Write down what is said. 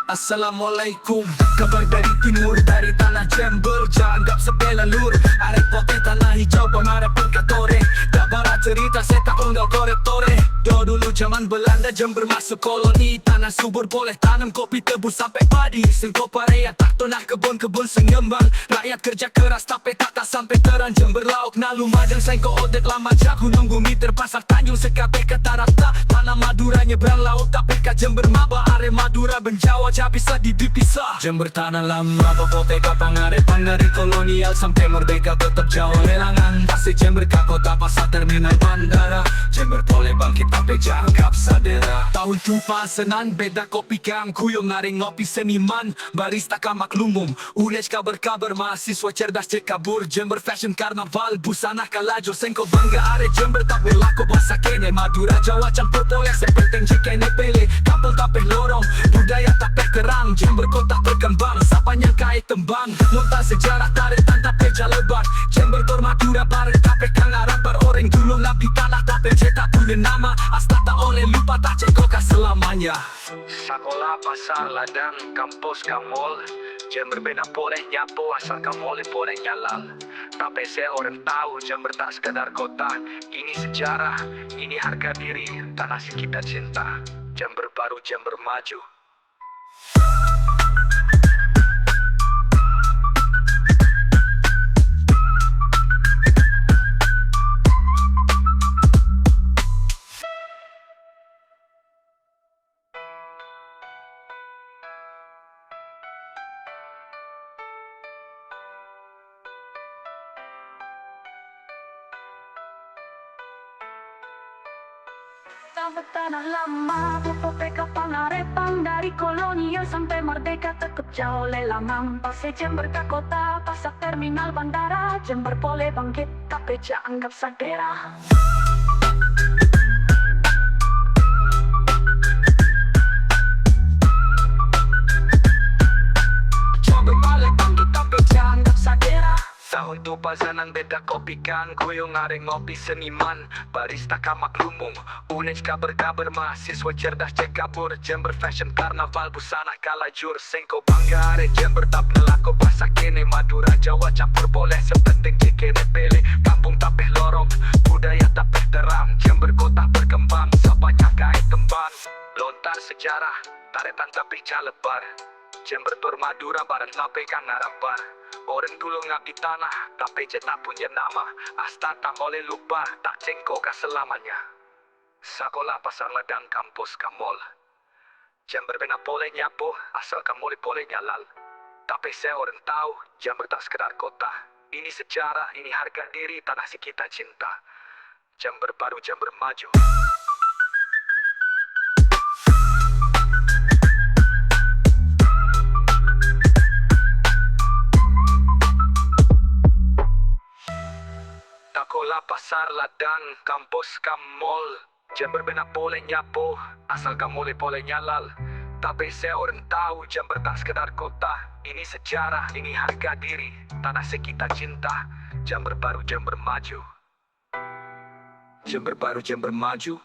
Assalamualaikum. Kabar dari timur, dari tanah Jember. Jangan anggap sebelah lur. Arek pote tanah hijau, pengarap berkatore. Dabara cerita seta unggal tore-tore. Dulu zaman Belanda Jember masuk koloni. Tanah subur boleh tanam kopi tebu sampai padi. Sengkopa raya tak tonah kebun-kebun sengembang. Rakyat kerja keras tapi tak sampai terang. Jember lauk na lumajang sengko odek lama jago. Nunggu meter pasar Tanjung sekape kata rata. Tanah Madura nyebrang laut tapi ka Jember maba. Are Madura benjawa bisa dipisah. Jember tanah lama Bapoteka pangare kolonial sampai merdeka tetap jauh lelangan. Pasti Jember ka kota pasar terminal bandara. Jember boleh bangkit tapi jangan sadera. Tahun tumpasenan beda kopi kang kuyung naring ngopi seniman. Barista ka maklumum unej kabar-kabar mahasiswa cerdas cek kabur. Jember fashion karnaval busana kalajo sengko bangga are Jember tak berlaku bahasa kene. Madura Jawa campur boleh sepenting jikene pele. Kampung tapeh lorong budaya tapeh kerang. Jember kota berkembang sapanya kait tembang. Nota sejarah tarik tanda peja lebar. Jember tor Madura bareng tapeh kang arabar. Orang dulu nabi tanah tapeh cetak punya nama. Astata oleh lupa tak cekoka selamanya. Sekolah pasar ladang kampus kamol. Jember beda boleh nyapo asal kamole boleh nyalal. Tapi saya orang tahu Jember tak sekedar kota. Ini sejarah, ini harga diri, tanah si kita cinta. Jember baru Jember maju. Sampai tanah lama, Bapoteka Pangarepang. Dari kolonial sampai merdeka tetap jauh lelangan. Pasti Jember ke kota, pasar terminal bandara. Jember boleh bangkit, tapi jangan anggap sadera. Jember boleh bangkit, tapi jangan anggap sadera. Tahun tu pasanan beda kopi kang kuyung are ngopi seniman. Barista ka maklumum unej kabar-kabar mahasiswa cerdas cek kabur. Jember fashion karnaval busana kalajur. Sengko bangga are Jember tak pelako bahasa kene. Madura Jawa campur boleh sepenting jikene pele. Kampung tapeh lorong budaya tapeh terang. Jember kota berkembang sapanya kait tembang. Lontar sejarah taretan tapeh jalebar. Jember tur Madura bareng tapeh kang arabar. Orang dulu ngabdi tanah, tapi cetak punya nama. Astata oleh lupa, tak cengko ka selamanya. Sekolah pasar ladang kampus kamol. Jember bena boleh nyapo, asal kamu boleh nyalal. Tapi saya orang tahu, Jember tak sekedar kota. Ini sejarah, ini harga diri, tanah si kita cinta. Jember baru Jember maju. Sekolah pasar ladang kampus kamol. Jember bena boleh nyapo asal kamu boleh nyalal. Tapi saya orang tahu Jember tak sekedar kota. Ini sejarah, ini harga diri, tanah si kita cinta. Jember baru Jember maju. Jember baru Jember maju.